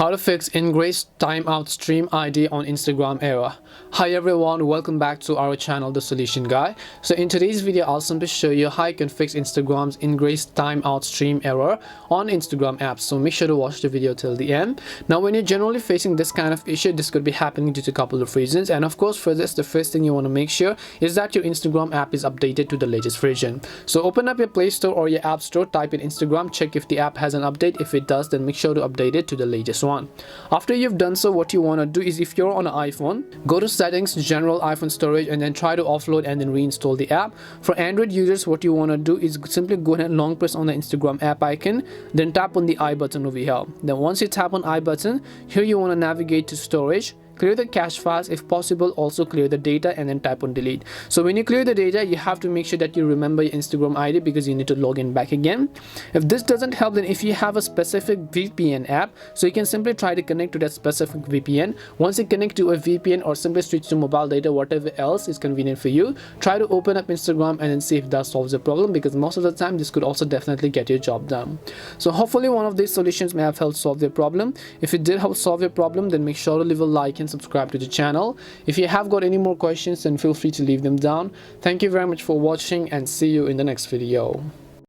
How to fix Ingress Timeout stream ID on Instagram error. Hi everyone, welcome back to our channel, The Solution Guy. So in today's video, I'll simply show you how you can fix Instagram's Ingress Timeout stream error on Instagram apps. So make sure to watch the video till the end. Now, when you're generally facing this kind of issue, this could be happening due to a couple of reasons. And of course, for this, the first thing you want to make sure is that your Instagram app is updated to the latest version. So open up your Play Store or your App Store, type in Instagram, check if the app has an update. If it does, then make sure to update it to the latest one. After you've done so, what you want to do is, if you're on an iPhone, go to settings, general iPhone storage, and then try to offload and then reinstall the app. For Android users, what you want to do is simply go ahead and long press on the Instagram app icon, then tap on the I button over here. Then once you tap on I button, here you want to navigate to storage, clear the cache files, if possible also clear the data, and then tap on delete. So when you clear the data, you have to make sure that you remember your Instagram ID because you need to log in back again. If this doesn't help, then if you have a specific VPN app, so you can simply try to connect to that specific VPN. Once you connect to a VPN or simply switch to mobile data, whatever else is convenient for you, try to open up Instagram and then see if that solves the problem, because most of the time this could also definitely get your job done. So hopefully one of these solutions may have helped solve your problem. If it did help solve your problem, then make sure to leave a like and subscribe to the channel. If you have got any more questions, then feel free to leave them down. Thank you very much for watching, and see you in the next video.